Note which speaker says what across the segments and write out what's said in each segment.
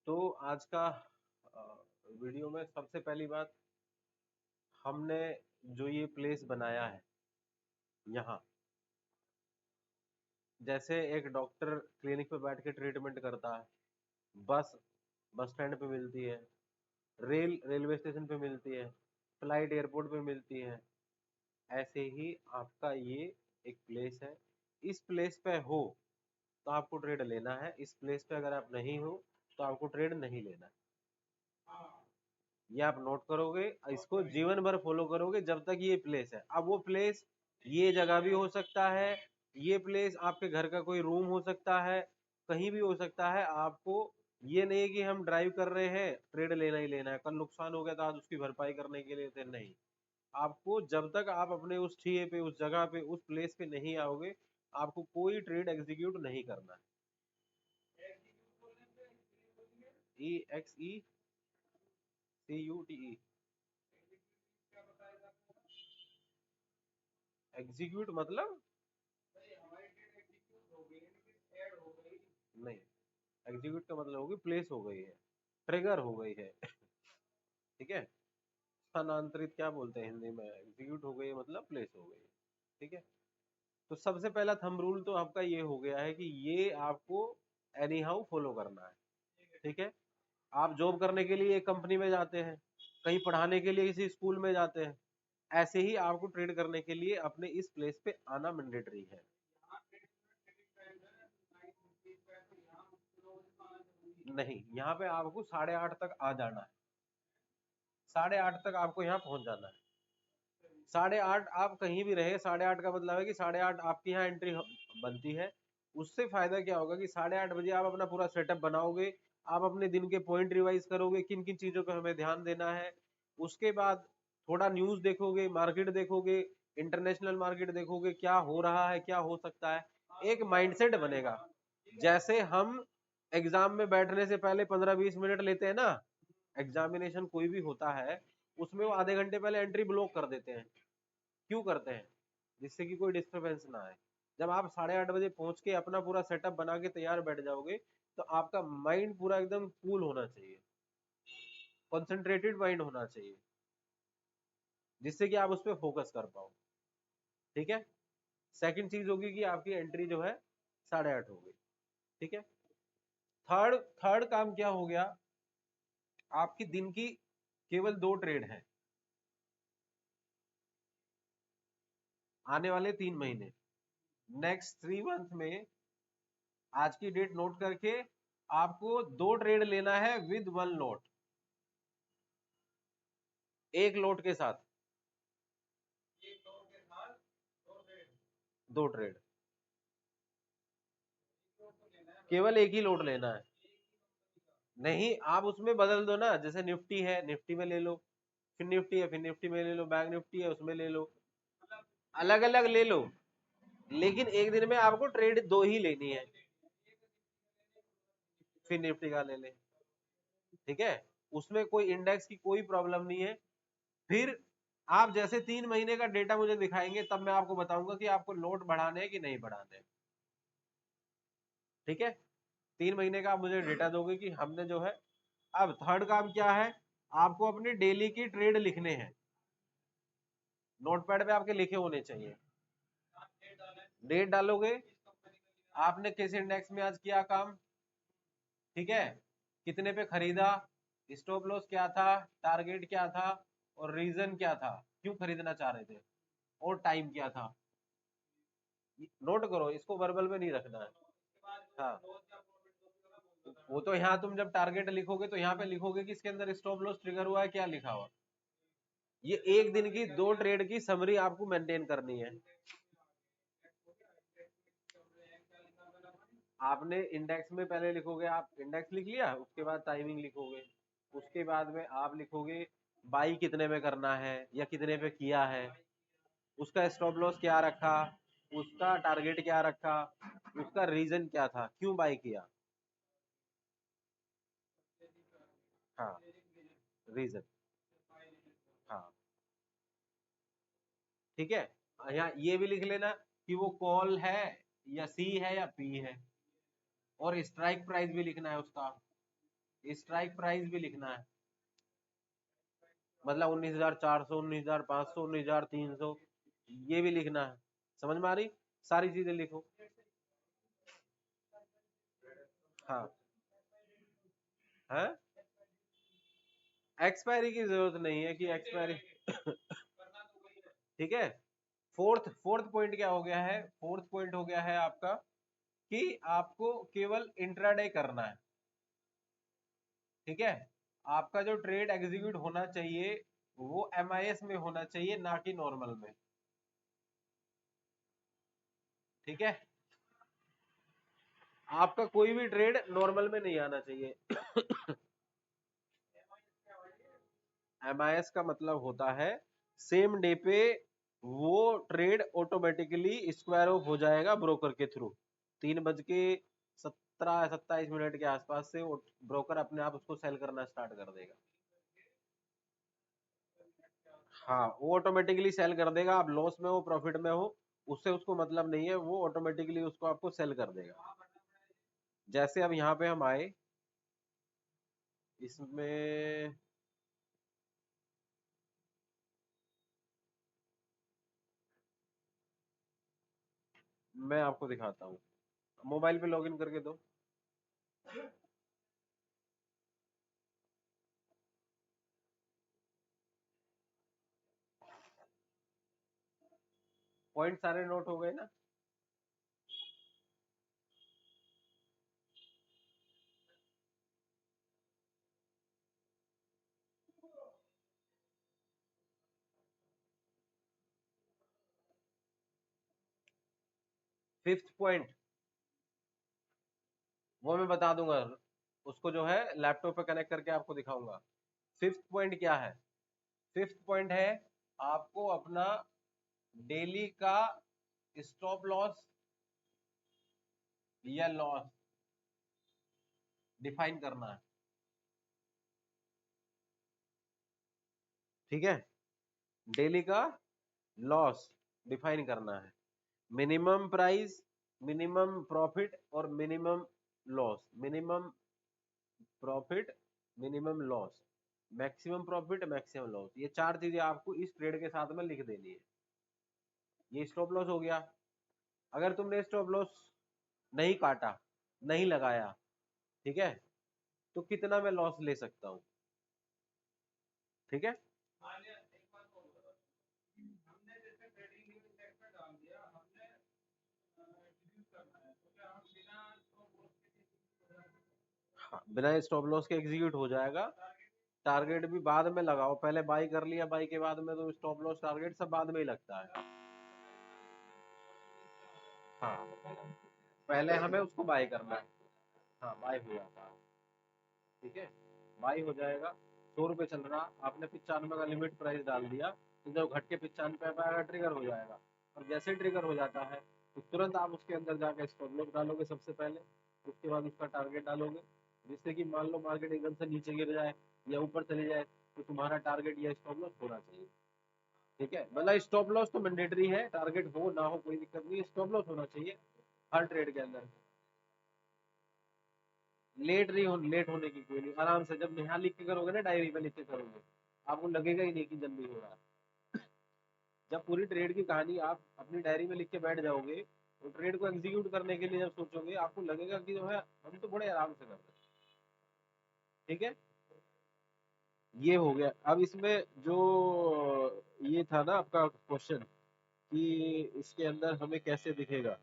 Speaker 1: तो आज का वीडियो में सबसे पहली बात, हमने जो ये प्लेस बनाया है यहाँ, जैसे एक डॉक्टर क्लिनिक पे बैठ के ट्रीटमेंट करता है, बस बस स्टैंड पे मिलती है, रेलवे स्टेशन पे मिलती है, फ्लाइट एयरपोर्ट पे मिलती है, ऐसे ही आपका ये एक प्लेस है। इस प्लेस पे हो तो आपको ट्रेड लेना है, इस प्लेस पे अगर आप नहीं हो तो आपको ट्रेड नहीं लेना है। ये आप नोट करोगे, इसको जीवन भर फॉलो करोगे जब तक ये प्लेस है। अब वो प्लेस ये जगह भी हो सकता है, ये प्लेस आपके घर का कोई रूम हो सकता है, कहीं भी हो सकता है। आपको ये नहीं है कि हम ड्राइव कर रहे हैं ट्रेड लेना ही लेना है, कल नुकसान हो गया तो आज उसकी भरपाई करने के लिए थे, नहीं। आपको जब तक आप अपने उस ठिए पे, उस जगह पे, उस प्लेस पे नहीं आओगे, आपको कोई ट्रेड एग्जीक्यूट नहीं करना है। EXECUTE, एग्जीक्यूट मतलब नहीं, एग्जीक्यूट का मतलब होगी प्लेस हो गई है, ट्रिगर हो गई है। ठीक है, स्थानांतरित क्या बोलते हैं हिंदी में, एग्जीक्यूट हो गई है मतलब प्लेस हो गई है। ठीक है, तो सबसे पहला थंब रूल तो आपका ये हो गया है कि ये आपको एनी हाउ फॉलो करना है। ठीक है, आप जॉब करने के लिए एक कंपनी में जाते हैं, कहीं पढ़ाने के लिए किसी स्कूल में जाते हैं, ऐसे ही आपको ट्रेड करने के लिए अपने इस प्लेस पे आना मैंडेटरी है। नहीं, यहाँ पे आपको 8:30 तक आ जाना है, 8:30 तक आपको यहाँ पहुंच जाना है। 8:30 आप कहीं भी रहे, 8:30 का मतलब है कि 8:30 आपकी यहाँ एंट्री बनती है। उससे फायदा क्या होगा कि 8:30 बजे आप अपना पूरा सेटअप बनाओगे, आप अपने दिन के पॉइंट रिवाइज करोगे, किन किन चीजों पे हमें ध्यान देना है। उसके बाद थोड़ा न्यूज देखोगे, मार्केट देखोगे, इंटरनेशनल मार्केट देखोगे, क्या हो रहा है, क्या हो सकता है, एक माइंडसेट बनेगा। जैसे हम एग्जाम में बैठने से पहले 15-20 मिनट लेते हैं ना, एग्जामिनेशन कोई भी होता है, उसमें वो आधे घंटे पहले एंट्री ब्लॉक कर देते हैं। क्यों करते हैं? जिससे कि कोई डिस्टरबेंस ना आए। जब आप 8:30 बजे पहुंच के अपना पूरा सेटअप बना के तैयार बैठ जाओगे, तो आपका माइंड पूरा एकदम कूल होना चाहिए, कॉन्सेंट्रेटेड माइंड होना चाहिए, जिससे कि आप उस पर फोकस कर पाओ। ठीक है, सेकंड चीज होगी कि आपकी एंट्री जो है 8:30 हो गई। ठीक है, थर्ड थर्ड काम क्या हो गया, आपकी दिन की केवल 2 ट्रेड हैं आने वाले 3 महीने, नेक्स्ट 3 मंथ में। आज की डेट नोट करके आपको 2 ट्रेड लेना है विद 1 लॉट, एक लॉट के साथ 2 ट्रेड, केवल एक ही लॉट लेना है। नहीं, आप उसमें बदल दो ना, जैसे निफ्टी है, निफ्टी में ले लो, फिर निफ्टी है, फिर निफ्टी में ले लो, बैंक निफ्टी है उसमें ले लो, अलग अलग ले लो, लेकिन एक दिन में आपको ट्रेड 2 ही लेनी है, फिर निफ्टी का ले ले। ठीक है, उसमें कोई इंडेक्स की कोई प्रॉब्लम नहीं है। फिर आप जैसे 3 महीने का डेटा मुझे दिखाएंगे, तब मैं आपको बताऊंगा कि आपको लोड बढ़ाने हैं कि नहीं बढ़ाने हैं। ठीक है, 3 महीने का आप मुझे डेटा दोगे कि हमने जो है। अब थर्ड काम क्या है, आपको अपनी डेली की ट्रेड लिखने हैं, नोटपैड पे आपके लिखे होने चाहिए। डेट डालोगे, आपने किस इंडेक्स में आज किया काम, ठीक है, कितने पे खरीदा, स्टॉप लॉस क्या था, टारगेट क्या था, और रीजन क्या था, क्यों खरीदना चाह रहे थे, और टाइम क्या था। नोट करो, इसको वर्बल में नहीं रखना है। हाँ, वो तो यहाँ तुम जब टारगेट लिखोगे तो यहाँ पे लिखोगे कि इसके अंदर स्टॉप लॉस ट्रिगर हुआ है, क्या लिखा हुआ। ये एक दिन की 2 ट्रेड की समरी आपको मेंटेन करनी है। आपने इंडेक्स में पहले लिखोगे, आप इंडेक्स लिख लिया, उसके बाद टाइमिंग लिखोगे, उसके बाद में आप लिखोगे बाई कितने में करना है या कितने पे किया है, उसका स्टॉप लॉस क्या रखा, उसका टारगेट क्या रखा, उसका रीजन क्या था, क्यों बाई किया। हाँ, रीजन। हाँ, ठीक है, यहाँ ये भी लिख लेना कि वो कॉल है या सी है या पी है, और स्ट्राइक प्राइस भी लिखना है उसका। स्ट्राइक प्राइस भी लिखना है, मतलब 19,400, 19,500, 19,300, ये भी लिखना है। समझ में आ रही? सारी चीजें लिखो। हाँ है, एक्सपायरी की जरूरत नहीं है कि एक्सपायरी ठीक है। फोर्थ पॉइंट क्या हो गया है? फोर्थ पॉइंट हो गया है आपका कि आपको केवल इंट्राडे करना है। ठीक है, आपका जो ट्रेड एग्जीक्यूट होना चाहिए वो एमआईएस में होना चाहिए, ना कि नॉर्मल में। ठीक है, आपका कोई भी ट्रेड नॉर्मल में नहीं आना चाहिए। एमआईएस का मतलब होता है सेम डे पे वो ट्रेड ऑटोमेटिकली स्क्वायर ऑफ हो जाएगा ब्रोकर के थ्रू। 3:17-27 के आसपास से ब्रोकर अपने आप उसको सेल करना स्टार्ट कर देगा। हाँ, वो ऑटोमेटिकली सेल कर देगा, आप लॉस में हो प्रॉफिट में हो उससे उसको मतलब नहीं है, वो ऑटोमेटिकली उसको आपको सेल कर देगा। जैसे अब यहाँ पे हम आए, इसमें मैं आपको दिखाता हूँ, मोबाइल पे लॉगिन करके दो। पॉइंट सारे नोट हो गए ना? फिफ्थ पॉइंट वो मैं बता दूंगा, उसको जो है लैपटॉप पे कनेक्ट करके आपको दिखाऊंगा। फिफ्थ पॉइंट क्या है? फिफ्थ पॉइंट है आपको अपना डेली का स्टॉप लॉस या लॉस डिफाइन करना है। ठीक है, डेली का लॉस डिफाइन करना है। मिनिमम प्राइस, मिनिमम प्रॉफिट और minimum loss. Minimum profit, minimum loss, maximum profit, maximum loss, ये चार चीजें आपको इस ट्रेड के साथ में लिख देनी है। ये स्टॉप लॉस हो गया। अगर तुमने स्टॉप लॉस नहीं काटा, नहीं लगाया, ठीक है, तो कितना मैं लॉस ले सकता हूं? ठीक है, हाँ, बिना स्टॉप लॉस के एग्जीक्यूट हो जाएगा। टारगेट भी बाद में लगाओ, पहले बाई कर लिया, बाई के बाद में तो स्टॉप लॉस टारगेट सब बाद में ही लगता है। हाँ, पहले हमें उसको बाय करना है। हाँ, बाय हो जाता है। ठीक है, बाई हो जाएगा। 100 रुपये चल रहा, आपने 95 का लिमिट प्राइस डाल दिया, तो जब घट के 95 पे आएगा ट्रिगर हो जाएगा। और जैसे ट्रिगर हो जाता है तो तुरंत आप उसके अंदर जाकर स्टॉप लॉस डालोगे सबसे पहले, उसके बाद उसका टारगेट डालोगे, जिससे कि मान लो मार्केट एकदम से नीचे गिर जाए या ऊपर चले जाए तो तुम्हारा टारगेट या स्टॉप लॉस होना चाहिए। ठीक है, मतलब स्टॉप लॉस तो मैंडेटरी है, टारगेट हो ना हो कोई दिक्कत नहीं, स्टॉप लॉस होना चाहिए हर ट्रेड के अंदर। लेट होने की कोई नहीं, आराम से जब यहाँ लिख के करोगे ना, डायरी पे लिख के करोगे, आपको लगेगा ही नहीं कि जल्दी हो रहा है। जब पूरी ट्रेड की कहानी आप अपनी डायरी में लिख के बैठ जाओगे, तो ट्रेड को एग्जीक्यूट करने के लिए जब सोचोगे आपको लगेगा कि जो है हम तो बड़े आराम से कर रहे हैं। ठीक है, ये हो गया। अब इसमें जो ये था ना आपका क्वेश्चन कि इसके अंदर हमें कैसे दिखेगा,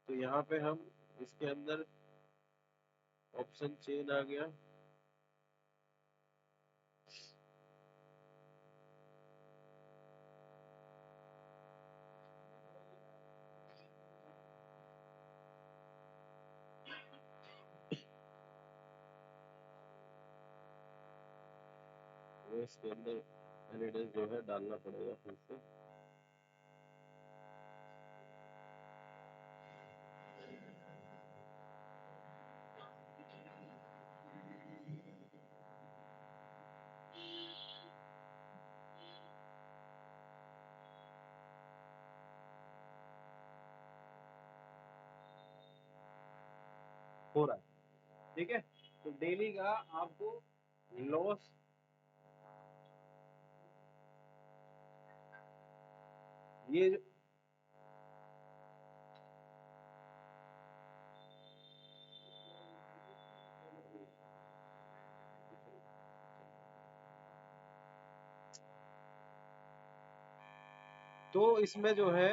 Speaker 1: तो यहाँ पे हम इसके अंदर ऑप्शन चेन आ गया। वो इसके अंदर एडिडेस जो है डालना पड़ेगा फिर से। हो रहा है, ठीक है, तो डेली का आपको लॉस ये तो इसमें जो है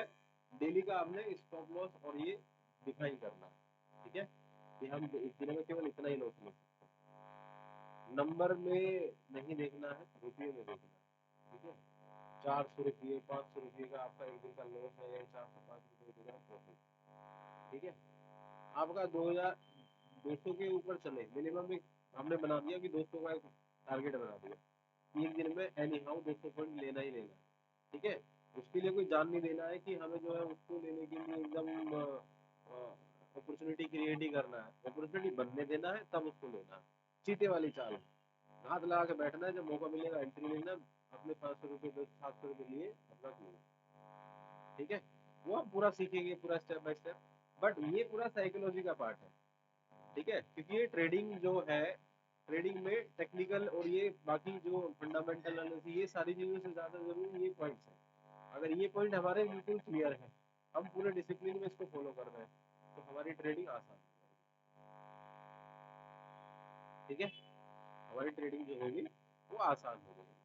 Speaker 1: डेली का आपने स्टॉप लॉस और ये डिफाइन करना है, ठीक है, कि हम इस दिन में केवल इतना ही लॉस ले सकते हैं। नंबर में नहीं देखना है, रुपये में देखना है, ठीक है। 400 रुपये 500 रुपये का आपका एक दिन का लॉस है या 405 रुपये का प्रॉफिट, ठीक है। आपका 2200 के ऊपर चले मिनिमम एक हमने बना दिया कि 200 का एक टारगेट बना दिया, 3 दिन में एनी हाउ 200 पॉइंट लेना ही लेना, ठीक है। उसके लिए कोई जान नहीं देना है कि हमें जो है उसको लेने के लिए एकदम अपॉर्चुनिटी क्रिएट ही करना है, अपॉर्चुनिटी बनने देना है तब उसको लेना है। चीते वाली चाल, हाथ लगा के बैठना है, जब मौका मिलेगा एंट्री लेना, अपने 500 रुपये 700 रुपये लिए अपना किए, ठीक है। वो आप पूरा सीखेंगे पूरा स्टेप बाय स्टेप, बट ये पूरा साइकोलॉजी का पार्ट है, ठीक है, क्योंकि ये ट्रेडिंग जो है, ट्रेडिंग में टेक्निकल और ये बाकी जो फंडामेंटल एनालिसिस ये सारी चीजों से ज्यादा जरूरी ये पॉइंट्स है। अगर ये पॉइंट हमारे बिल्कुल क्लियर है, हम पूरे डिसिप्लिन में इसको फॉलो कर रहे हैं, तो हमारी ट्रेडिंग आसान है, ठीक है, हमारी ट्रेडिंग जो होगी वो आसान होगी।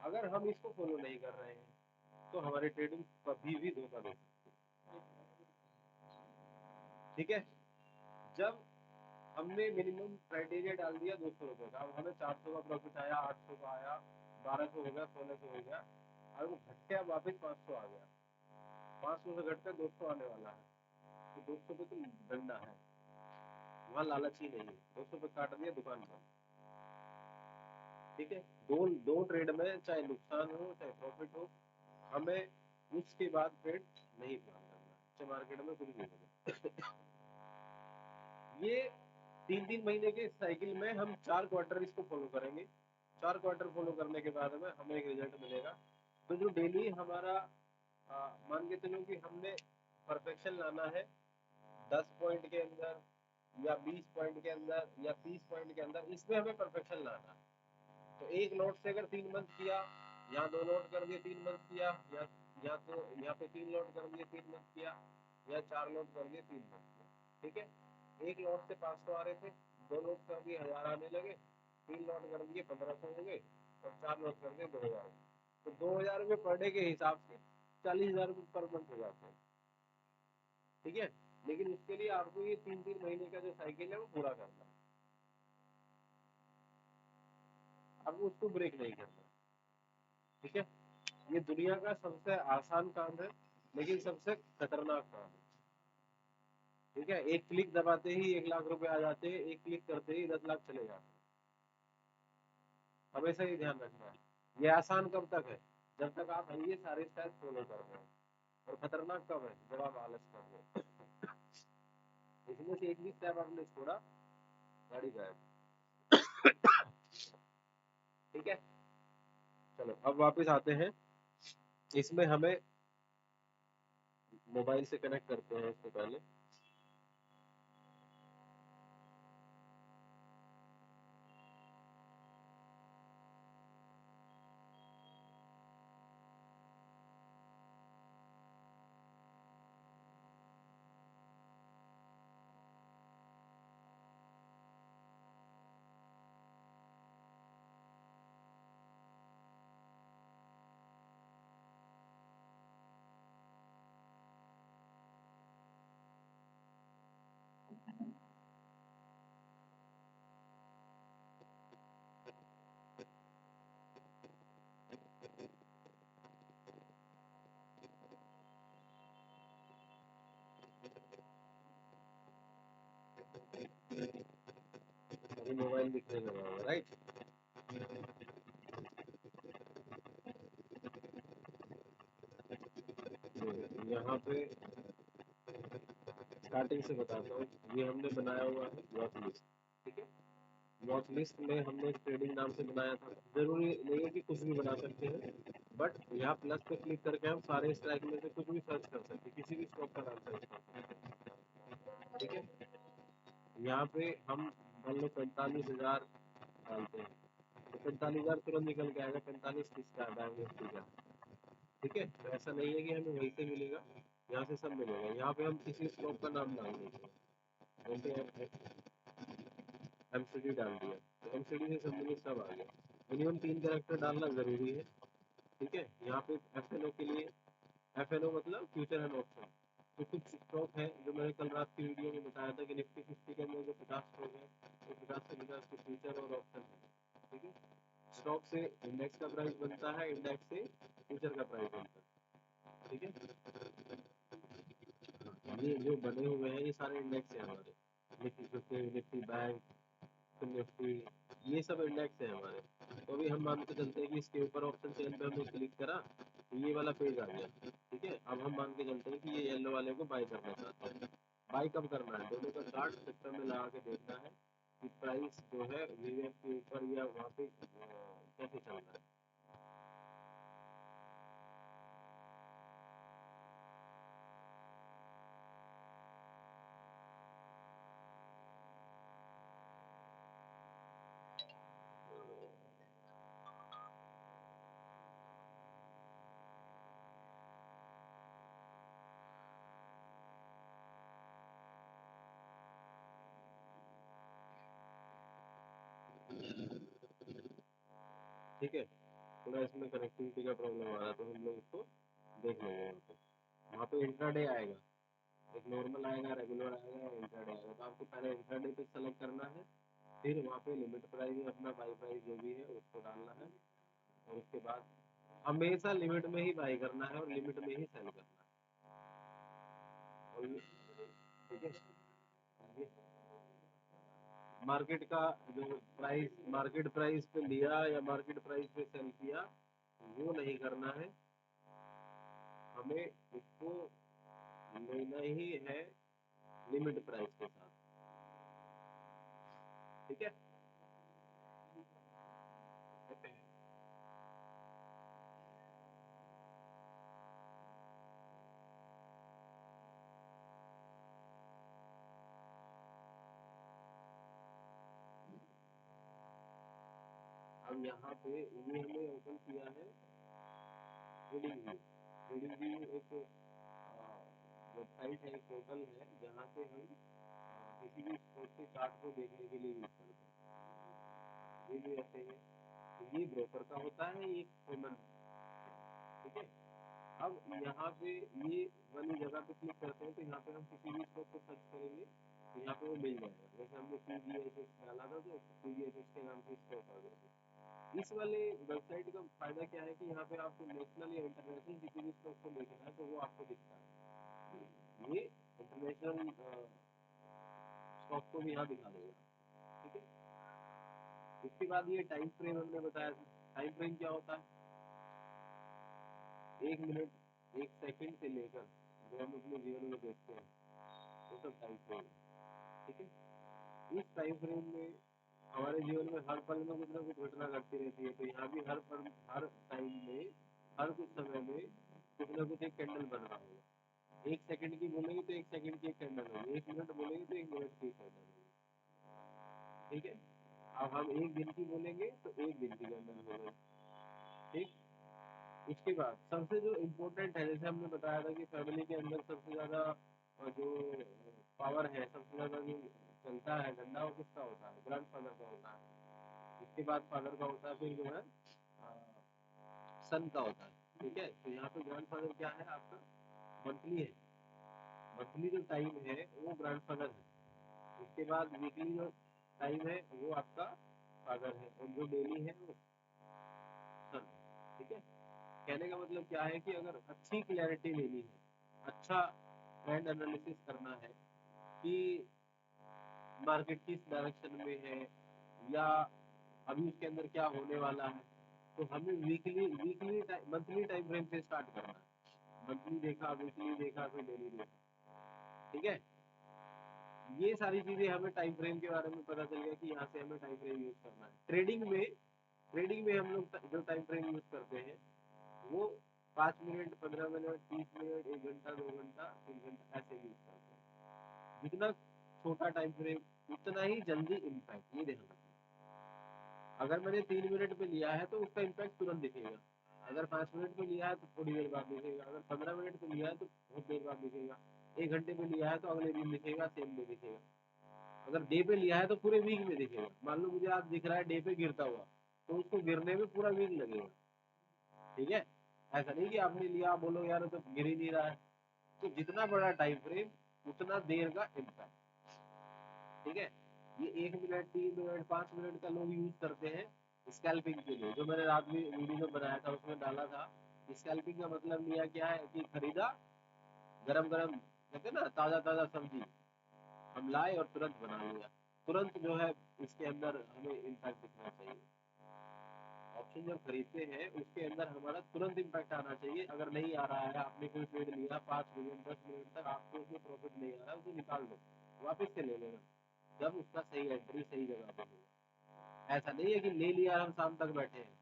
Speaker 1: अगर हम इसको फॉलो नहीं कर रहे हैं तो हमारी ट्रेडिंग कभी भी धोखा दे सकती है, ठीक है। जब हमने मिनिमम क्राइटेरिया डाल दिया 200 रुपये का, अब हमें 400 का प्रॉफिट आया, 800 का आया, 1200 हो गया, 1600 हो गया, और वो घट के वापिस 500 आ गया, 500 से घटकर 200 आने वाला है, तो 200 पे तो डंडा है, वहाँ लालच ही नहीं है, 200 पे काट दिया दुकान बंद, ठीक है। दो दो ट्रेड में चाहे नुकसान हो चाहे प्रॉफिट हो, हमें उसके बाद ट्रेड नहीं प्लान करना, चाहे मार्केट में कुछ भी हो। ये 3 3 महीने के साइकिल में हम 4 क्वार्टर इसको फॉलो करेंगे, 4 क्वार्टर फॉलो करने के बाद में हमें एक रिजल्ट मिलेगा। तो जो डेली हमारा मान के चलो कि हमने परफेक्शन लाना है 10 पॉइंट के अंदर या 20 पॉइंट के अंदर या 30 पॉइंट के अंदर, इसमें हमें परफेक्शन लाना है। तो एक नोट से अगर 3 मंथ किया, यहाँ 2 नोट कर दिए 3 मंथ किया, या तो यहाँ पे 3 नोट कर दिए 3 मंथ किया, या 4 नोट कर दिए 3 मंथ किया, ठीक है। एक नोट से 500 आ रहे थे, 2 नोट कर दिए 1000 आने लगे, 3 नोट कर दिए 1500 हो गए, और 4 नोट कर दिए 2000। तो 2000 रुपये पर डे के हिसाब से 40,000 रुपये पर मंथ हो जाते हैं, ठीक है। लेकिन उसके लिए आपको ये 3 3 महीने का जो साइकिल है वो पूरा करना है, आपको उसको ब्रेक नहीं करना, ठीक है। ये दुनिया का सबसे आसान काम है लेकिन सबसे खतरनाक काम है, ठीक है। एक क्लिक दबाते ही 1 लाख रुपए आ जाते हैं, एक क्लिक करते ही 10 लाख चले जाते हैं, हमेशा ये ध्यान रखना है। ये आसान कब तक है, जब तक आप ये सारे स्टेप फॉलो कर रहे हैं, और खतरनाक कब है, जब आप आलस कर रहे हैं। इसमें से एक भी स्टेप आपने छोड़ा, गाड़ी गायब, ठीक है। चलो अब वापस आते हैं, इसमें हमें मोबाइल से कनेक्ट करते हैं इससे पहले। अभी मोबाइल दिखने लगा होगा, राइट। यहाँ पे स्टार्टिंग से बताता हूँ, ये हमने बनाया हुआ है वॉच लिस्ट, ठीक है। वॉच लिस्ट में हमने ट्रेडिंग नाम से बनाया था, जरूरी नहीं है कि कुछ भी बना सकते हैं, बट यहाँ प्लस पे क्लिक करके हम सारे स्ट्राइक में से कुछ भी सर्च कर सकते हैं, किसी भी स्टॉक का नाम सर्च कर सकते हैं, ठीक है। यहाँ पे हम मान लो 45,000 डालते हैं तो 45,000 तुरंत निकल के आएगा, 45 किसका है, बैंक निफ्टी का। ठीक है, तो ऐसा नहीं है कि हमें वहीं से मिलेगा, यहाँ से सब मिलेगा। यहाँ पे हम किसी स्टॉक का नाम डाल देते हैं, जैसे एमसीडी डाल दिया तो एमसीडी से सब मिले सब आ गया। मिनिमम 3 कैरेक्टर डालना जरूरी है। ठीक है, यहाँ पे एफएनओ के लिए, एफएनओ मतलब फ्यूचर एंड ऑप्शन, तो कुछ स्टॉक है जो मैंने कल रात की वीडियो में बताया था कि निफ्टी 50 के अंदर जो 50 स्टॉक है तो 50 से 50 के फ्यूचर और ऑप्शन है। ठीक है, स्टॉक से इंडेक्स का प्राइस बनता है, इंडेक्स से फ्यूचर का प्राइस बनता है। ठीक है, ये जो बने हुए हैं ये सारे इंडेक्स है हमारे, निफ्टी 50, निफ्टी बैंक, निफ्टी, ये सब इंडेक्स है हमारे। तो अभी हम मान के चलते हैं कि इसके ऊपर ऑप्शन चेन पे हमने क्लिक करा तो ये वाला पेज आ गया। ठीक है, अब हम मान के चलते हैं कि ये येलो वाले को बाय करना चाहते हैं। बाय कब करना है, दोनों का चार्ट सिस्टम में लगा के देखना है कि प्राइस जो है वीवीएफ के ऊपर या वहाँ पे कैसे चल रहा है। ठीक है, थोड़ा इसमें कनेक्टिविटी का प्रॉब्लम आ रहा है तो हम लोग इसको देख लेंगे। वहाँ पे इंट्राडे आएगा, एक नॉर्मल आएगा, रेगुलर आएगा और इंट्राडे आएगा। तो आपको पहले इंट्राडे पे सेलेक्ट करना है, फिर वहाँ पे लिमिट प्राइस में अपना बाई प्राइस जो भी है उसको डालना है, और उसके बाद हमेशा लिमिट में ही बाई करना है और लिमिट में ही सेल करना है। और ठीक है, ये मार्केट का जो प्राइस, मार्केट प्राइस पे लिया या मार्केट प्राइस पे सेल किया वो नहीं करना है, हमें उसको लेना ही है लिमिट प्राइस के साथ। ठीक है, अब यहाँ पे ये हमने ओपन किया है ट्रेडिंग व्यू। ट्रेडिंग व्यू एक वेबसाइट है, एक पोर्टल है जहाँ से हम किसी भी स्टॉक के चार्ट को देखने के लिए यूज करते हैं। ये भी ऐसे है, तो ये ब्रोकर का होता है, ये कॉमन। ठीक है, अब यहाँ पे ये वाली जगह पे क्लिक करते हैं तो यहाँ पे हम किसी भी स्टॉक को सर्च करेंगे तो यहाँ पे वो मिल जाएगा। जैसे हमने CGHX डाला था तो CGHX के नाम से स्टॉक आ गया। इस वाले वेबसाइट का फायदा क्या है कि यहाँ पे आपको नेशनल या इंटरनेशनल किसी भी स्टॉक को देखना है तो वो आपको दिखता है। ये इंटरनेशनल स्टॉक को भी यहाँ दिखा देगा। ठीक है, उसके बाद ये टाइम फ्रेम हमने बताया था। टाइम फ्रेम क्या होता है, 1 मिनट 1 सेकंड से लेकर जो हम अपने जीवन में देखते हैं वो सब टाइम फ्रेम है। ठीक है, इस टाइम फ्रेम में हमारे जीवन में हर पल में कुछ ना कुछ घटना घटती रहती है, तो यहाँ भी हर पल, हर टाइम में, हर कुछ समय में कुछ ना कुछ एक कैंडल बन रहा होगा। 1 सेकंड की बोलेंगे तो 1 सेकंड की एक कैंडल होगी, 1 मिनट बोलेंगे तो 1 मिनट की कैंडल होगी। ठीक है, अब हम 1 दिन की बोलेंगे तो 1 दिन की कैंडल होगी। ठीक, उसके बाद सबसे जो इम्पोर्टेंट है, जैसे हमने बताया था कि फैमिली के अंदर सबसे ज्यादा जो पावर है, सबसे ज्यादा जो चलता है डंडा, वो किसका होता है, ग्रैंडफादर का होता है। उसके बाद फादर का होता है, फिर जो है सन का होता है। ठीक है, तो यहाँ पे ग्रैंडफादर क्या है आपका, मंथली है। मंथली जो टाइम है वो ग्रैंडफादर है। उसके बाद वीकली जो टाइम है वो आपका फादर है, और जो डेली है वो सन। ठीक है, कहने का मतलब क्या है कि अगर अच्छी क्लैरिटी लेनी है, अच्छा ट्रेंड एनालिसिस करना है कि मार्केट किस डायरेक्शन में है या अभी उसके अंदर क्या होने वाला है, तो हमें weekly weekly monthly time frame से स्टार्ट करना है। मंथली देखा, वीकली देखा, फिर डेली देखा। ठीक है, ये सारी चीजें हमें टाइम फ्रेम के बारे में पता चल गया कि यहाँ से हमें टाइम फ्रेम यूज करना है। ट्रेडिंग में हम लोग जो टाइम फ्रेम यूज करते हैं वो 5 मिनट, 15 मिनट, 30 मिनट, 1 घंटा, 2 घंटा, 3 घंटा ऐसे यूज करते हैं। जितना छोटा टाइम फ्रेम उतना ही जल्दी इम्पैक्ट। ये देखो, अगर मैंने 3 मिनट पे लिया है तो उसका इम्पैक्ट तुरंत दिखेगा, अगर 5 मिनट पे लिया है तो थोड़ी देर बाद दिखेगा, अगर 15 मिनट पे लिया है तो बहुत देर बाद दिखेगा, 1 घंटे पे लिया है तो अगले दिन दिखेगा, सेम डे दिखेगा, अगर डे पे लिया है तो पूरे वीक में दिखेगा। मान लो मुझे आज दिख रहा है डे पे गिरता हुआ, तो उसको गिरने में पूरा वीक लगेगा। ठीक है, ऐसा नहीं कि आपने लिया बोलो यार तो गिर ही नहीं रहा है। तो जितना बड़ा टाइम फ्रेम उतना देर का इम्पैक्ट। ठीक है, ये 1 मिनट, 3 मिनट, 5 मिनट का लोग यूज करते हैं स्कैल्पिंग के लिए। जो मैंने रात में वीडियो बनाया था उसमें डाला था, स्कैल्पिंग का मतलब लिया क्या है कि खरीदा गरम गरम, कहते हैं ना ताजा ताजा सब्जी, हम लाए और तुरंत बना लिया, तुरंत जो है इसके अंदर हमें इम्पैक्ट दिखना चाहिए। ऑप्शन जब खरीदते हैं उसके अंदर हमारा तुरंत इम्पैक्ट आना चाहिए। अगर नहीं आ रहा है, आपने कोई ट्रेड लिया 5 मिनट 10 मिनट तक आपको उसमें प्रॉफिट नहीं आ रहा है, उसे निकाल दो, वापस से ले लेना जब उसका सही एंट्री सही जगह पे होगा। ऐसा नहीं है कि ले लिया हम शाम तक बैठे हैं।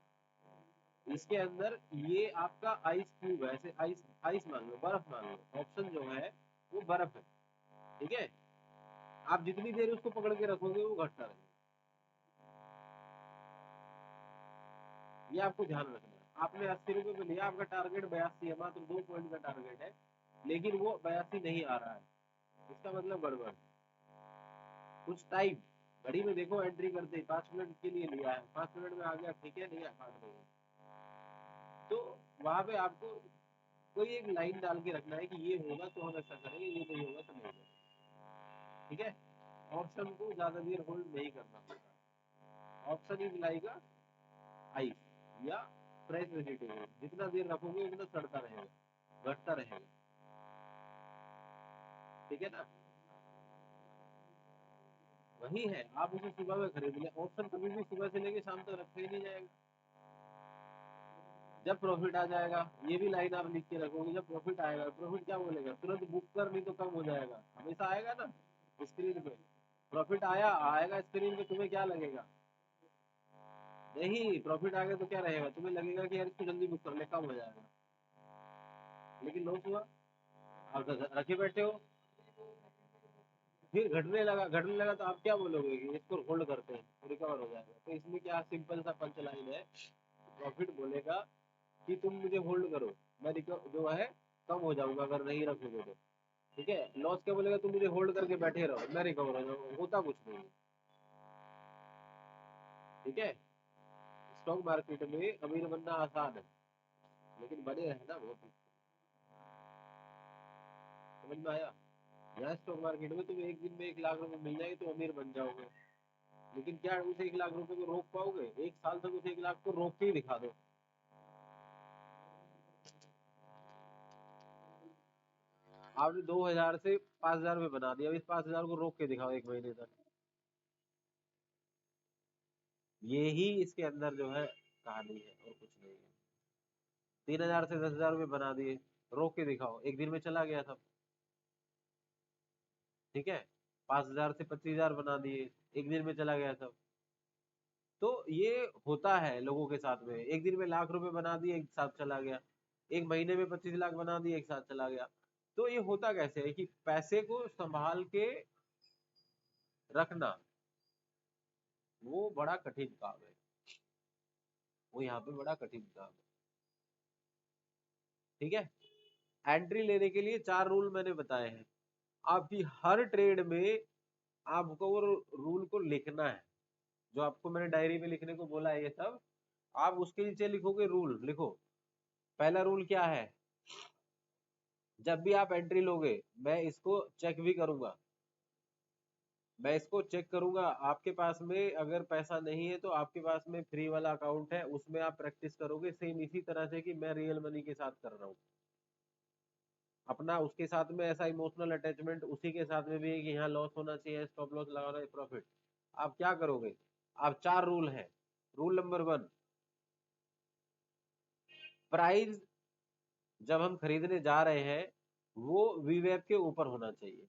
Speaker 1: इसके अंदर ये आपका आइस क्यूब है, ऐसे आइस आइस मान लो, बर्फ मान लो, ऑप्शन जो है वो बर्फ है। ठीक है, आप जितनी देर उसको पकड़ के रखोगे वो घटता रहेगा। ये आपको ध्यान रखना है। आपने 80 रुपए पे लिया, आपका टारगेट 82 है, मात्र 2 पॉइंट का टारगेट है, लेकिन वो 82 नहीं आ रहा है, इसका मतलब गड़बड़। कुछ टाइम घड़ी में देखो, एंट्री करते 5 मिनट के लिए लिया है, 5 मिनट में आ गया, ठीक है, नहीं काट देगा। तो वहां पे आपको कोई एक लाइन डाल के रखना है कि ये होगा तो हम ऐसा करेंगे, ये नहीं होगा तो नहीं करेंगे। ठीक है, ऑप्शन को ज्यादा देर होल्ड नहीं करना पड़ता। ऑप्शन इज लाइक आइस या फ्रेश वेजिटेबल, जितना देर रखोगे उतना सड़ता रहेगा, घटता रहेगा। ठीक है ना, वही है, आप उसे सुबह में खरीद लें। ऑप्शन कभी भी सुबह से लेके शाम तक रखा ही नहीं जाएगा। जब प्रॉफिट आ जाएगा, ये भी लाइन आप लिख के रखोगे, जब प्रॉफिट आएगा, प्रॉफिट क्या बोलेगा, तुरंत बुक कर, नहीं तो कम हो जाएगा, हमेशा आएगा ना स्क्रीन पे। प्रॉफिट आया आएगा स्क्रीन पे, तुम्हें क्या लगेगा, नहीं प्रॉफिट आ गया तो क्या रहेगा, तुम्हें लगेगा कि यार इसको जल्दी बुक कर ले, कम हो जाएगा, लेकिन लॉस हुआ, आप रखे बैठे हो, फिर घटने लगा तो आप क्या बोलोगे कि इसको होल्ड करते हैं रिकवर हो जाएगा। तो इसमें क्या सिंपल सा पंच लाइन है, प्रॉफिट बोलेगा कि तुम मुझे होल्ड करो, मैं जो है कम हो जाऊंगा अगर नहीं रखोगे तो। ठीक है, लॉस क्या बोलेगा, तुम मुझे होल्ड करके बैठे रहो, मैं रिकवर हो जाऊंगा, होता कुछ नहीं। ठीक है, स्टॉक मार्केट में अमीर बनना आसान है, लेकिन बने रहना बहुत ही। समझ में आया, यहाँ स्टॉक मार्केट में तुम्हें एक दिन में 1 लाख रुपए मिल जाएंगे तो अमीर बन जाओगे, लेकिन क्या उस 1 लाख रुपए को रोक पाओगे, 1 साल तक उस 1 लाख को रोक के ही दिखा दो। आपने 2,000 से 5,000 रुपये बना दिया, अब इस 5,000 को रोक के दिखाओ 1 महीने तक। ये ही इसके अंदर जो है कहानी है, और कुछ नहीं है। 3,000 से 10,000 रुपये बना दिए, रोक के दिखाओ, एक दिन में चला गया सब। ठीक है, 5,000 से 25,000 बना दिए, एक दिन में चला गया सब। तो ये होता है लोगों के साथ में, एक दिन में लाख रुपए बना दिए, एक साथ चला गया, एक महीने में 25 लाख बना दिए, एक साथ चला गया। तो ये होता कैसे है कि पैसे को संभाल के रखना वो बड़ा कठिन काम है, वो यहाँ पे बड़ा कठिन काम है। ठीक है, एंट्री लेने के लिए 4 रूल मैंने बताए हैं। आपकी हर ट्रेड में आपको वो रूल को लिखना है, जो आपको मैंने डायरी में लिखने को बोला है ये सब, आप उसके नीचे लिखोगे रूल, लिखो। पहला रूल क्या है, जब भी आप एंट्री लोगे मैं इसको चेक भी करूंगा, मैं इसको चेक करूंगा। आपके पास में अगर पैसा नहीं है तो आपके पास में फ्री वाला अकाउंट है, उसमें आप प्रैक्टिस करोगे सेम इसी तरह से कि मैं रियल मनी के साथ कर रहा हूँ। अपना उसके साथ में ऐसा इमोशनल अटैचमेंट उसी के साथ में भी है कि यहाँ लॉस होना चाहिए, स्टॉप लॉस लगाना है, प्रॉफिट। आप क्या करोगे, आप 4 रूल है। रूल नंबर 1, प्राइस जब हम खरीदने जा रहे हैं वो वीवेब के ऊपर होना चाहिए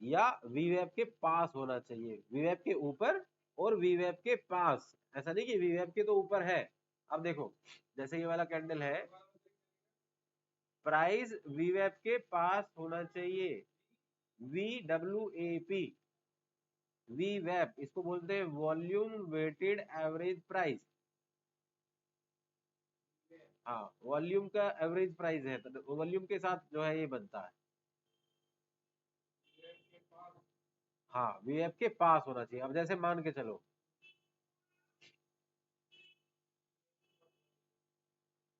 Speaker 1: या वीवेब के पास होना चाहिए, वीवेब के ऊपर और वीवेब के पास। ऐसा नहीं कि वीवेब के तो ऊपर है। अब देखो, जैसे ये वाला कैंडल है, प्राइस वीवैप के पास होना चाहिए। VWAP, वीवैप इसको बोलते हैं वॉल्यूम वेटेड एवरेज प्राइस। हाँ, वॉल्यूम का एवरेज प्राइस है, तो वॉल्यूम के साथ जो है ये बनता है। हाँ, वीएफ के पास होना चाहिए। अब जैसे मान के चलो,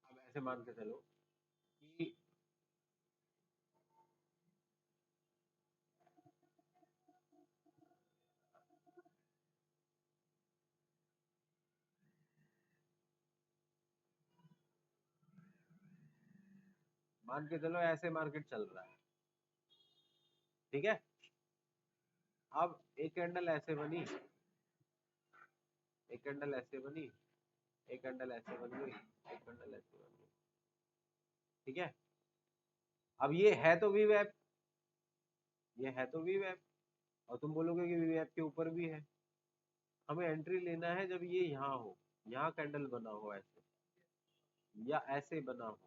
Speaker 1: अब ऐसे मान के चलो कि मान के चलो ऐसे मार्केट चल रहा है, ठीक है। अब एक कैंडल ऐसे बनी, एक कैंडल ऐसे बनी, एक कैंडल ऐसे बन गई, एक कैंडल ऐसे बन गई, ठीक है। अब ये है तो वीवैप, ये है तो वीवैप, और तुम बोलोगे कि वीवैप के ऊपर भी है। हमें एंट्री लेना है जब ये यहाँ हो, यहाँ कैंडल बना हो ऐसे, या ऐसे बना हो।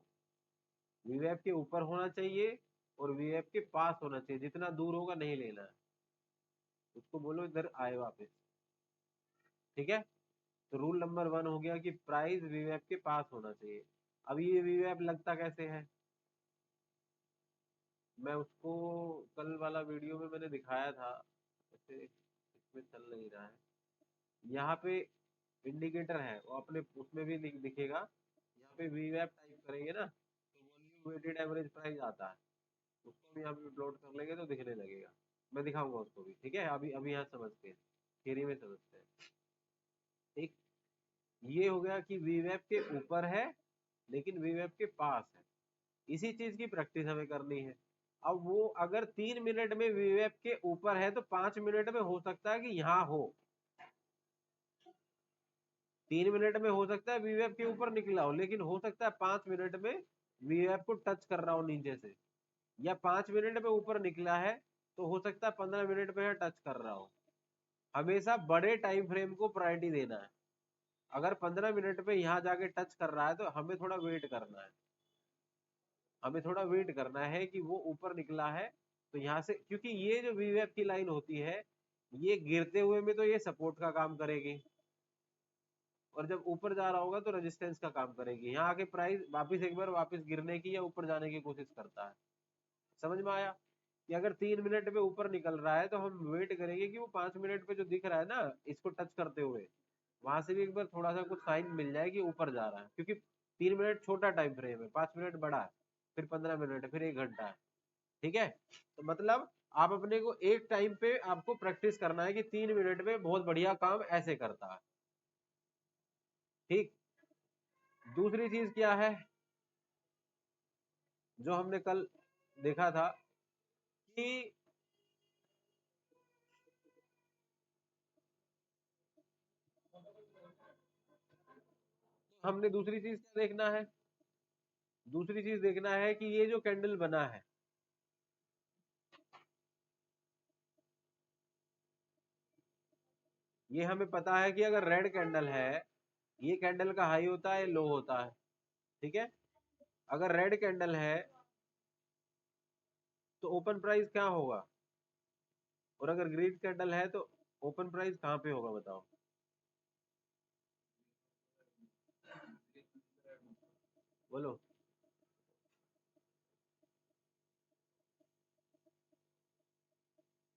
Speaker 1: वीवैप के ऊपर होना चाहिए और वीवैप के पास होना चाहिए, जितना दूर होगा नहीं लेना है, उसको बोलो इधर आए वापस, ठीक है। तो रूल नंबर 1 हो गया कि प्राइस वीवैप के पास होना चाहिए। अब ये वीवैप लगता कैसे है, मैं उसको कल वाला वीडियो में मैंने दिखाया था, ऐसे इसमें चल नहीं रहा है। यहाँ पे इंडिकेटर है, वो अपने उसमें भी दिखेगा। यहाँ पे वीवैप टाइप करेंगे ना, तो वॉल्यूम वेटेड एवरेज प्राइस आता है, उसको भी यहाँ पे अपलोड कर लेंगे तो दिखने लगेगा। मैं दिखाऊंगा उसको भी, ठीक है। अभी अभी यहाँ समझते हैं, थियरी में समझते हैं, ठीक। ये हो गया कि वीवैप के ऊपर है लेकिन वीवैप के पास है। इसी चीज की प्रैक्टिस हमें करनी है। अब वो अगर 3 मिनट में वीवैप के ऊपर है तो 5 मिनट में हो सकता है कि यहाँ हो, 3 मिनट में हो सकता है वीवैप के ऊपर निकला हो, लेकिन हो सकता है 5 मिनट में वीवैप को टच कर रहा हो नीचे से, या 5 मिनट में ऊपर निकला है तो हो सकता है 15 मिनट में टच कर रहा हो। हमेशा बड़े टाइम फ्रेम को प्रायोरिटी देना है। अगर 15 मिनट में यहाँ जाके टच कर रहा है तो हमें थोड़ा वेट करना है, हमें थोड़ा वेट करना है कि वो ऊपर निकला है तो यहाँ से, क्योंकि ये जो वीवैप की लाइन होती है ये गिरते हुए में तो ये सपोर्ट का काम करेगी, और जब ऊपर जा रहा होगा तो रेजिस्टेंस का काम करेगी। यहाँ आके प्राइस वापस एक बार वापस गिरने की या ऊपर जाने की कोशिश करता है। समझ में आया कि अगर 3 मिनट में ऊपर निकल रहा है तो हम वेट करेंगे कि वो 5 मिनट पे जो दिख रहा है ना इसको टच करते हुए, वहां से भी एक बार थोड़ा सा कुछ साइन मिल जाए कि ऊपर जा रहा है, क्योंकि 3 मिनट छोटा टाइम फ्रेम है, 5 मिनट बड़ा है, फिर 15 मिनट है, फिर 1 घंटा है, ठीक है। तो मतलब आप अपने को एक टाइम पे आपको प्रैक्टिस करना है कि 3 मिनट में बहुत बढ़िया काम ऐसे करता है, ठीक। दूसरी चीज क्या है जो हमने कल देखा था कि हमने दूसरी चीज क्या देखना है, दूसरी चीज देखना है कि ये जो कैंडल बना है, ये हमें पता है कि अगर रेड कैंडल है, ये कैंडल का हाई होता है लो होता है, ठीक है। अगर रेड कैंडल है तो ओपन प्राइस क्या होगा, और अगर ग्रीन कैंडल है तो ओपन प्राइस कहाँ पे होगा बताओ। बोलो।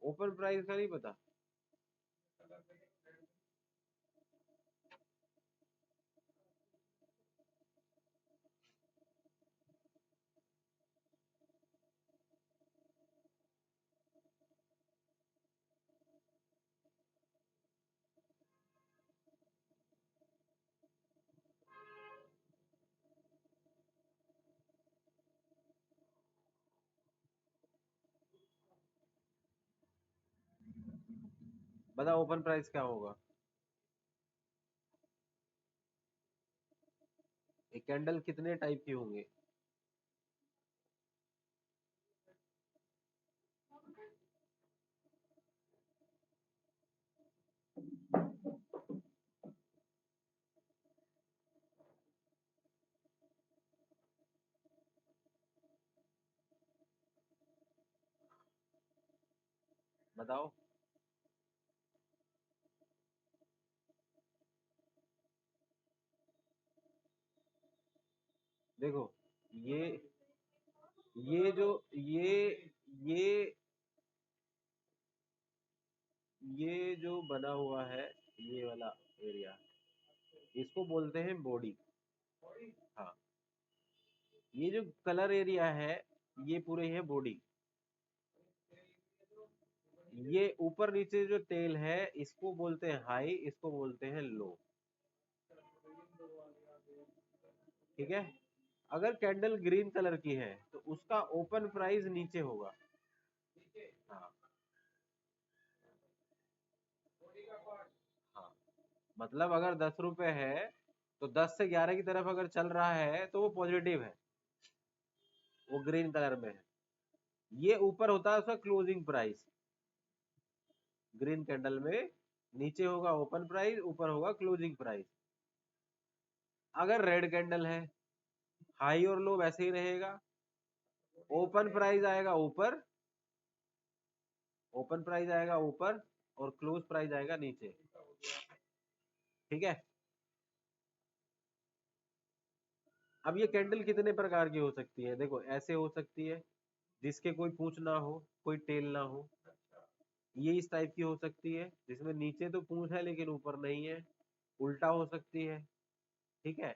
Speaker 1: ओपन प्राइस का नहीं पता। बताओ ओपन प्राइस क्या होगा। एक कैंडल कितने टाइप की होंगे, बताओ। देखो ये ये जो ये ये जो बना हुआ है, ये वाला एरिया, इसको बोलते हैं बॉडी। हाँ, ये जो कलर एरिया है, ये पूरे है बॉडी। ये ऊपर नीचे जो टेल है, इसको बोलते हैं हाई, इसको बोलते हैं लो। ठीक है। अगर कैंडल ग्रीन कलर की है तो उसका ओपन प्राइस नीचे होगा। हाँ हाँ, मतलब अगर 10 रुपए है तो 10 से 11 की तरफ अगर चल रहा है तो वो पॉजिटिव है, वो ग्रीन कलर में है। ये ऊपर होता है उसका क्लोजिंग प्राइस। ग्रीन कैंडल में नीचे होगा ओपन प्राइस, ऊपर होगा क्लोजिंग प्राइस। अगर रेड कैंडल है, हाई और लो वैसे ही रहेगा। ओपन प्राइस आएगा ऊपर, ओपन प्राइस आएगा ऊपर और क्लोज प्राइस आएगा नीचे। ठीक है। अब ये कैंडल कितने प्रकार की हो सकती है? देखो, ऐसे हो सकती है जिसके कोई पूंछ ना हो, कोई टेल ना हो। ये इस टाइप की हो सकती है जिसमें नीचे तो पूंछ है लेकिन ऊपर नहीं है। उल्टा हो सकती है। ठीक है।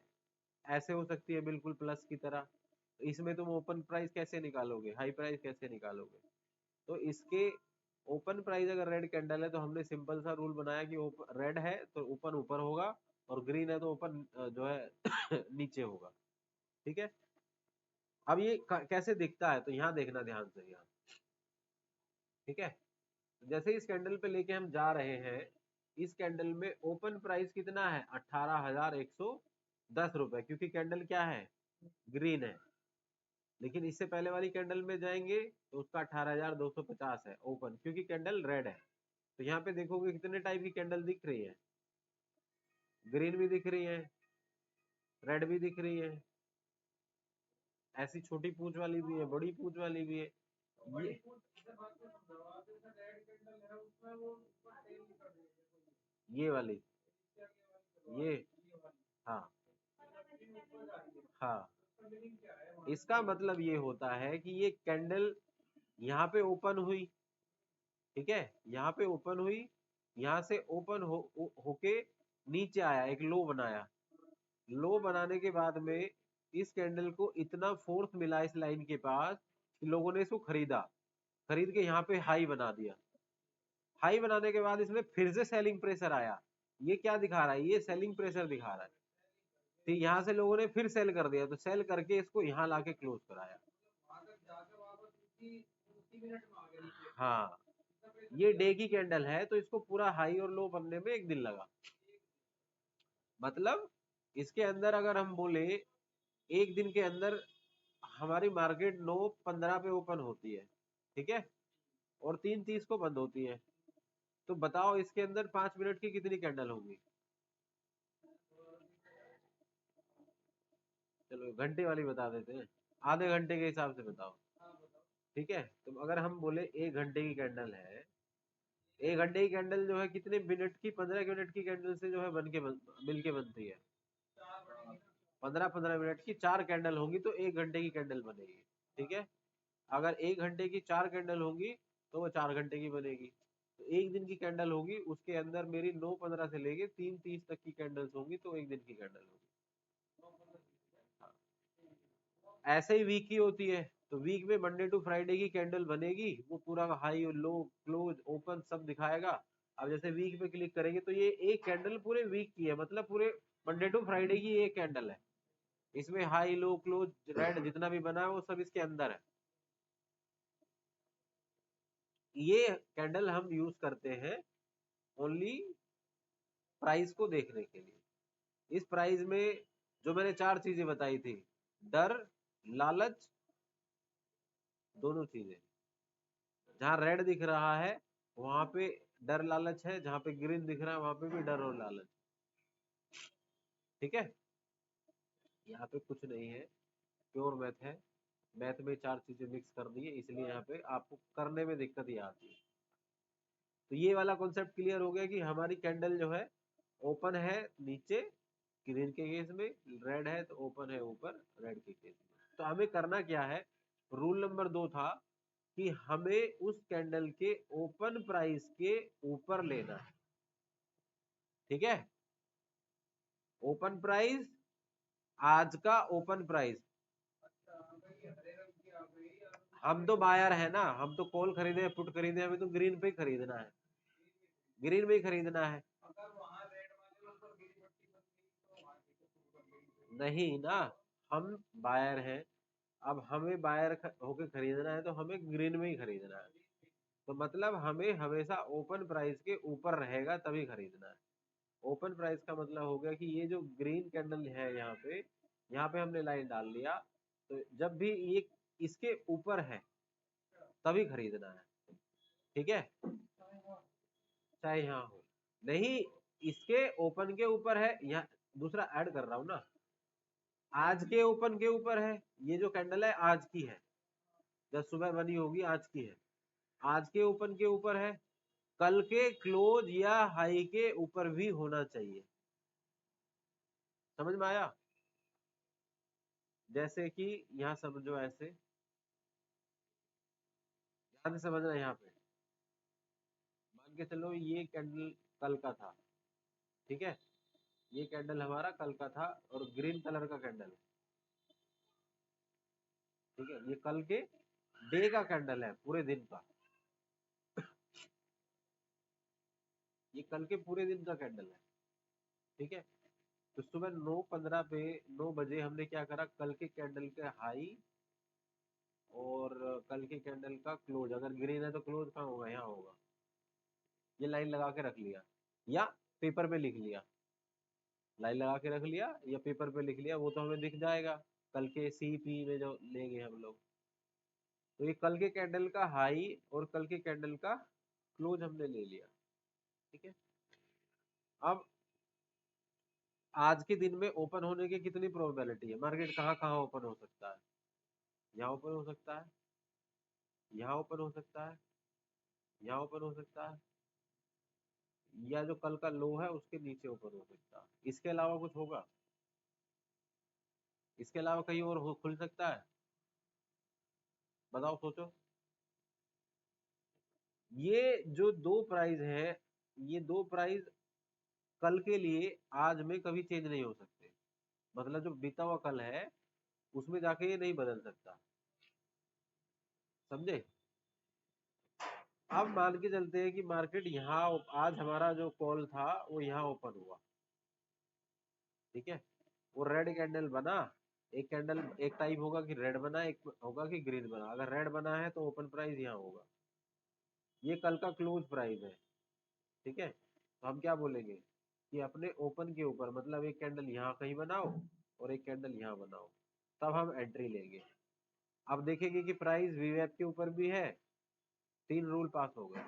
Speaker 1: ऐसे हो सकती है बिल्कुल प्लस की तरह। तो इसमें तुम ओपन प्राइस कैसे निकालोगे, हाई प्राइस कैसे निकालोगे? तो इसके ओपन प्राइस अगर रेड कैंडल है तो हमने सिंपल सा रूल बनाया कि रेड है तो ओपन ऊपर होगा, और ग्रीन है तो ओपन जो है नीचे होगा। ठीक है। अब ये कैसे दिखता है, तो यहाँ देखना ध्यान से यहाँ। ठीक है। जैसे इस कैंडल पे लेके हम जा रहे हैं, इस कैंडल में ओपन प्राइस कितना है? 18,110 रुपए, क्योंकि कैंडल क्या है? ग्रीन है। लेकिन इससे पहले वाली कैंडल में जाएंगे तो उसका 18,250 है ओपन, क्योंकि कैंडल रेड है। तो यहाँ पे देखोगे कितने टाइप की कैंडल दिख रही है। ग्रीन भी दिख रही है, रेड भी दिख रही है, ऐसी छोटी पूंछ वाली भी है, बड़ी पूंछ वाली भी है। ये ये वाली, ये, हाँ हाँ, इसका मतलब ये होता है कि ये कैंडल यहाँ पे ओपन हुई। ठीक है। यहाँ पे ओपन हुई, यहाँ से ओपन होके नीचे आया, एक लो बनाया। लो बनाने के बाद में इस कैंडल को इतना फोर्स मिला इस लाइन के पास कि लोगों ने इसको खरीदा, खरीद के यहाँ पे हाई बना दिया। हाई बनाने के बाद इसमें फिर से सेलिंग प्रेशर आया। ये क्या दिखा रहा है? ये सेलिंग प्रेशर दिखा रहा है। तो यहाँ से लोगों ने फिर सेल कर दिया, तो सेल करके इसको यहाँ लाके क्लोज कराया। हाँ, ये डे की कैंडल है तो इसको पूरा हाई और लो बनने में 1 दिन लगा। मतलब इसके अंदर अगर हम बोले 1 दिन के अंदर हमारी मार्केट 9:15 पे ओपन होती है। ठीक है। और 3:30 को बंद होती है। तो बताओ इसके अंदर 5 मिनट की कितनी कैंडल होंगी? चलो घंटे वाली बता देते हैं, आधे घंटे के हिसाब से बताओ। ठीक है। तो अगर हम बोले 1 घंटे की कैंडल है, 1 घंटे की कैंडल जो है कितने मिनट की? 15 मिनट की कैंडल से जो है मिल के बनती है। 15-15 मिनट की 4 कैंडल होंगी तो 1 घंटे की कैंडल बनेगी। ठीक है। अगर 1 घंटे की 4 कैंडल होंगी तो वो 4 घंटे की बनेगी। तो 1 दिन की कैंडल होगी, उसके अंदर मेरी 9:15 से लेके 3:30 तक की कैंडल्स होंगी, तो 1 दिन की कैंडल होगी। ऐसे ही वीक की होती है, तो वीक में मंडे टू फ्राइडे की कैंडल बनेगी, वो पूरा हाई लो क्लोज ओपन सब दिखाएगा। अब जैसे वीक पे क्लिक करेंगे तो ये एक कैंडल पूरे वीक की है, मतलब पूरे मंडे टू फ्राइडे की एक कैंडल है। इसमें हाई लो क्लोज रेड जितना भी बना है वो सब इसके अंदर है। ये कैंडल हम यूज करते हैं ओनली प्राइस को देखने के लिए। इस प्राइस में जो मैंने 4 चीजें बताई थी, डर, लालच, दोनों चीजें। जहां रेड दिख रहा है वहां पे डर लालच है, जहां पे ग्रीन दिख रहा है वहां पे भी डर और लालच। ठीक है। यहाँ पे कुछ नहीं है, प्योर मैथ है। मैथ में 4 चीजें मिक्स कर दी है, इसलिए यहाँ पे आपको करने में दिक्कत ही आती है। तो ये वाला कॉन्सेप्ट क्लियर हो गया कि हमारी कैंडल जो है ओपन है नीचे ग्रीन के केस में, रेड है तो ओपन है ऊपर रेड के केस में। तो हमें करना क्या है, रूल नंबर 2 था कि हमें उस कैंडल के ओपन प्राइस के ऊपर लेना है। ठीक है, ओपन प्राइस, आज का ओपन प्राइस। हम तो बायर है ना, हम तो कॉल खरीदे पुट खरीदे, हमें तो ग्रीन पे ही खरीदना है, ग्रीन में ही खरीदना है। नहीं ना, हम बायर हैं, अब हमें बायर होके खरीदना है तो हमें ग्रीन में ही खरीदना है। तो मतलब हमें हमेशा ओपन प्राइस के ऊपर रहेगा तभी खरीदना है। ओपन प्राइस का मतलब हो गया कि ये जो ग्रीन कैंडल है यहाँ पे हमने लाइन डाल दिया, तो जब भी ये इसके ऊपर है तभी खरीदना है। ठीक है, चाहे यहाँ हो, नहीं इसके ओपन के ऊपर है, यहाँ दूसरा ऐड कर रहा हूं ना, आज के ओपन के ऊपर है, ये जो कैंडल है आज की है, जब सुबह बनी होगी आज की है, आज के ओपन के ऊपर है, कल के क्लोज या हाई के ऊपर भी होना चाहिए। समझ में आया? जैसे कि यहाँ समझो, ऐसे ध्यान से समझना, यहाँ पे मान के चलो ये कैंडल कल का था, ठीक है, ये कैंडल हमारा कल का था और ग्रीन कलर का कैंडल है। ठीक है, ये कल के डे का कैंडल है, पूरे दिन का, ये कल के पूरे दिन का कैंडल है। ठीक है, तो सुबह 9:15 पे 9 बजे हमने क्या करा, कल के कैंडल के हाई और कल के कैंडल का क्लोज, अगर ग्रीन है तो क्लोज कहाँ होगा, यहाँ होगा, ये लाइन लगा के रख लिया या पेपर पे लिख लिया, लाइन लगा के रख लिया या पेपर पे लिख लिया, वो तो हमें दिख जाएगा कल के सीपी में जो लेंगे हम लोग। तो ये कल के कैंडल का हाई और कल के कैंडल का क्लोज हमने ले लिया। ठीक है, अब आज के दिन में ओपन होने की कितनी प्रोबेबिलिटी है, मार्केट कहाँ कहाँ ओपन हो सकता है, यहाँ ओपन हो सकता है, यहाँ ओपन हो सकता है, यहाँ ओपन हो सकता है, या जो कल का लो है उसके नीचे ओपन हो सकता है। इसके अलावा कुछ होगा, इसके अलावा कहीं और खुल सकता है, बताओ सोचो। ये जो दो प्राइस है, ये दो प्राइस कल के लिए आज में कभी चेंज नहीं हो सकते, मतलब जो बीता हुआ कल है उसमें जाके ये नहीं बदल सकता। समझे? अब मान के चलते हैं कि मार्केट यहाँ, आज हमारा जो कॉल था वो यहाँ ओपन हुआ, ठीक है, वो रेड कैंडल बना, एक कैंडल एक टाइप होगा कि रेड बना, एक होगा कि ग्रीन बना। अगर रेड बना है तो ओपन प्राइस यहाँ होगा, ये कल का क्लोज प्राइस है। ठीक है, तो हम क्या बोलेंगे कि अपने ओपन के ऊपर, मतलब एक कैंडल यहाँ कहीं बनाओ और एक कैंडल यहाँ बनाओ, तब हम एंट्री लेंगे। अब देखेंगे कि प्राइस वीवैप के ऊपर भी है, 3 रूल पास हो गए।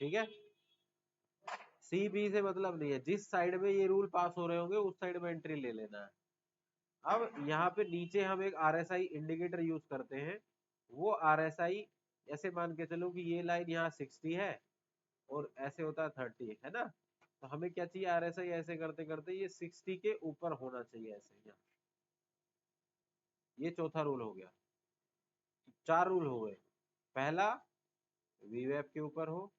Speaker 1: ठीक है, सी बी से मतलब नहीं है, जिस साइड में ये रूल पास हो रहे होंगे उस साइड में एंट्री ले लेना है। अब यहाँ पे नीचे हम एक आरएसआई इंडिकेटर यूज करते हैं, वो आरएसआई ऐसे मान के चलो कि ये लाइन यहाँ 60 है और ऐसे होता है 30, है ना, तो हमें क्या चाहिए, आरएसआई ऐसे करते करते ये 60 के ऊपर होना चाहिए, ऐसे यहाँ। ये चौथा रूल हो गया, 4 रूल हो गए। पहला, वीवैप के ऊपर हो,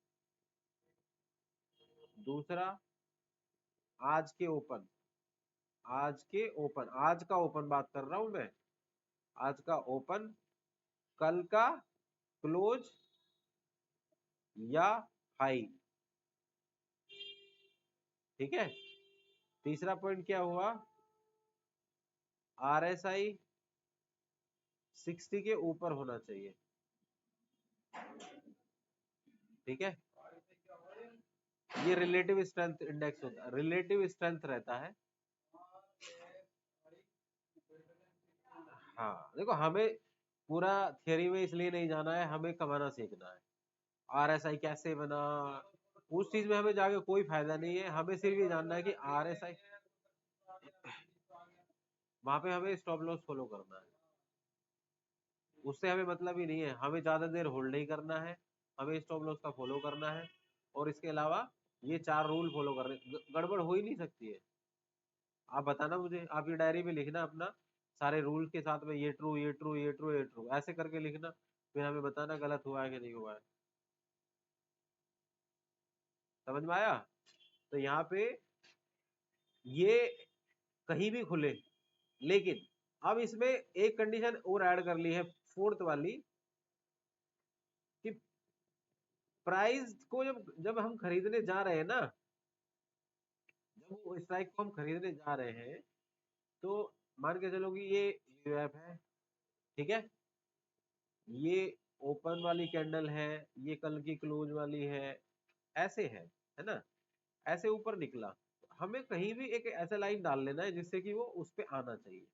Speaker 1: दूसरा आज के ओपन, आज के ओपन, आज का ओपन बात कर रहा हूं मैं, आज का ओपन, कल का क्लोज या हाई। ठीक है, तीसरा पॉइंट क्या हुआ, आरएसआई 60 के ऊपर होना चाहिए। ठीक है, ये रिलेटिव स्ट्रेंथ इंडेक्स होता है, रिलेटिव स्ट्रेंथ रहता है। हाँ देखो, हमें पूरा थियरी में इसलिए नहीं जाना है, हमें कमाना सीखना है। आरएसआई कैसे बना, उस चीज में हमें जाके कोई फायदा नहीं है, हमें सिर्फ ये जानना है कि आरएसआई, वहां पे हमें स्टॉप लॉस फॉलो करना है, उससे हमें मतलब ही नहीं है, हमें ज्यादा देर होल्ड नहीं करना है, हमें स्टॉप लॉस का फॉलो करना है, और इसके अलावा ये 4 रूल फॉलो करने, गड़बड़ हो ही नहीं सकती है। आप बताना मुझे, आप ये डायरी में लिखना अपना, सारे रूल के साथ में, ये ट्रू ये ट्रू ये ट्रू ये ट्रू ऐसे करके लिखना, फिर हमें बताना गलत हुआ है कि नहीं हुआ है। समझ में आया? तो यहाँ पे ये कहीं भी खुले, लेकिन अब इसमें एक कंडीशन और ऐड कर ली है, फोर्थ वाली, कि प्राइस को जब जब हम खरीदने जा रहे हैं ना, जब वो स्ट्राइक को हम खरीदने जा रहे हैं, तो मान के चलो कि ये यूएफ है, ठीक है, ये ओपन वाली कैंडल है, ये कल की क्लोज वाली है, ऐसे है ना, ऐसे ऊपर निकला, हमें कहीं भी एक ऐसा लाइन डाल लेना है जिससे कि वो उस पे आना चाहिए।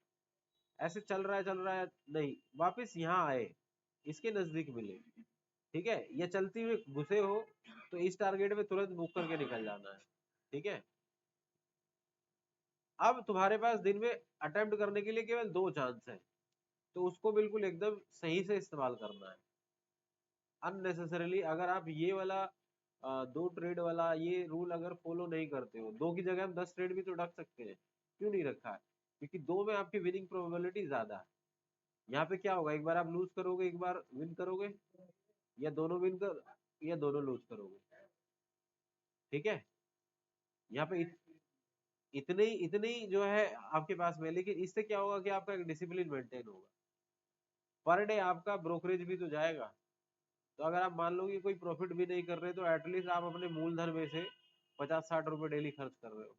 Speaker 1: ऐसे चल रहा है नहीं, वापस यहाँ आए, इसके नजदीक मिले, ठीक है, ये चलती हुई घुसे हो, तो इस टारगेट में तुरंत बुक करके निकल जाना है, ठीक है। अब तुम्हारे पास दिन में अटेम्प्ट करने के लिए केवल 2 चांस है, तो उसको बिल्कुल एकदम सही से इस्तेमाल करना है। अननेसेसरीली अगर आप ये वाला 2 ट्रेड वाला ये रूल अगर फॉलो नहीं करते हो, 2 की जगह हम 10 ट्रेड भी तो रख सकते हैं, क्यों नहीं रखा है? क्योंकि 2 में आपकी विनिंग प्रोबेबिलिटी ज्यादा है। यहाँ पे क्या होगा, एक बार आप लूज करोगे, एक बार विन करोगे, या दोनों विन कर, या दोनों लूज करोगे, ठीक है। यहाँ पे इतने ही जो है आपके पास में, लेकिन इससे क्या होगा कि आपका एक डिसिप्लिन मेंटेन होगा, पर डे आपका ब्रोकरेज भी तो जाएगा। तो अगर आप मान लो कि कोई प्रॉफिट भी नहीं कर रहे, तो एटलीस्ट आप अपने मूलधन में से 50-60 रुपए डेली खर्च कर रहे हो।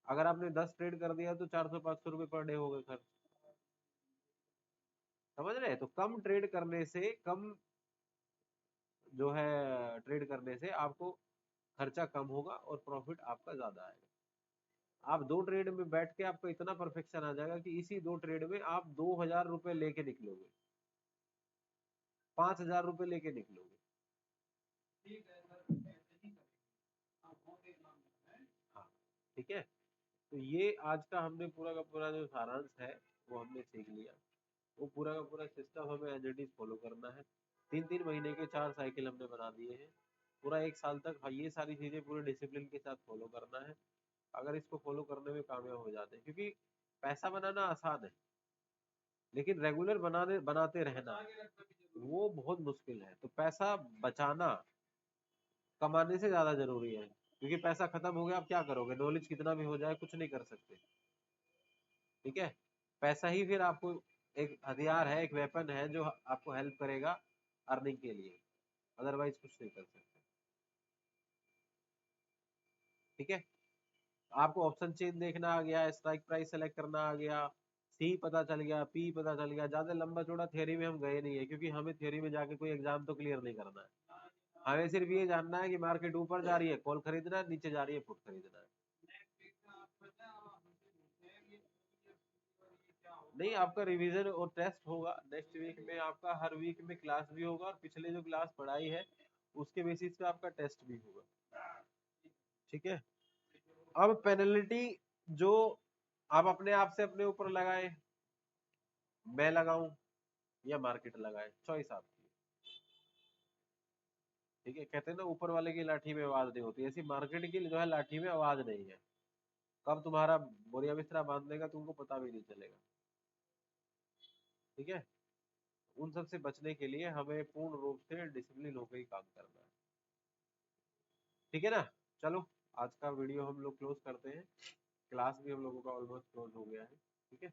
Speaker 1: अगर आपने 10 ट्रेड कर दिया तो 400-500 रुपए पर डे हो गए खर्च। समझ रहे हैं? तो कम ट्रेड करने से, कम जो है ट्रेड करने से आपको खर्चा कम होगा और प्रॉफिट आपका ज्यादा आएगा। आप 2 ट्रेड में बैठ के आपको इतना परफेक्शन आ जाएगा कि इसी 2 ट्रेड में आप 2000 रुपए लेके निकलोगे, 5000 रुपए लेके निकलोगे। हाँ, ठीक है। तो ये आज का हमने पूरा का पूरा जो सारांश है वो हमने सीख लिया। वो पूरा का पूरा सिस्टम हमें एज इट इज फॉलो करना है। 3-3 महीने के 4 साइकिल हमने बना दिए हैं। पूरा 1 साल तक ये सारी चीजें पूरे डिसिप्लिन के साथ फॉलो करना है। अगर इसको फॉलो करने में कामयाब हो जाते हैं, क्योंकि पैसा बनाना आसान है, लेकिन रेगुलर बनाते रहना वो बहुत मुश्किल है। तो पैसा बचाना कमाने से ज्यादा जरूरी है, क्योंकि पैसा खत्म हो गया, आप क्या करोगे? नॉलेज कितना भी हो जाए कुछ नहीं कर सकते, ठीक है। पैसा ही फिर आपको एक हथियार है, एक वेपन है जो आपको हेल्प करेगा अर्निंग के लिए, अदरवाइज कुछ नहीं कर सकते, ठीक है। आपको ऑप्शन चेन देखना आ गया, स्ट्राइक प्राइस सेलेक्ट करना आ गया, सी पता चल गया, पी पता चल गया। ज्यादा लंबा चौड़ा थ्योरी में हम गए नहीं है, क्योंकि हमें थ्योरी में जाके कोई एग्जाम तो क्लियर नहीं करना है। हमें सिर्फ ये जानना है कि मार्केट ऊपर जा रही है कॉल खरीदना है, नीचे जा रही है पुट खरीदना है। नहीं, आपका रिवीजन और टेस्ट होगा नेक्स्ट वीक में, आपका हर वीक में क्लास भी होगा, और पिछले जो क्लास पढ़ाई है उसके बेसिस पे आपका टेस्ट भी होगा, ठीक है। अब पेनल्टी जो आप अपने आप से अपने ऊपर लगाए, मैं लगाऊं या मार्केट लगाए, चॉइस आपकी है, ठीक है। कहते हैं ना, ऊपर वाले की लाठी में आवाज नहीं होती, ऐसी मार्केट की जो है लाठी में आवाज नहीं है। कब तुम्हारा बोरिया बिस्तरा बांध देगा तुमको पता भी नहीं चलेगा, ठीक है। उन सब से बचने के लिए हमें पूर्ण रूप से डिसिप्लिन होकर ही काम करना है, ठीक है ना। चलो, आज का वीडियो हम लोग क्लोज करते हैं, क्लास भी हम लोगों का ऑलमोस्ट क्लोज हो गया है, ठीक है।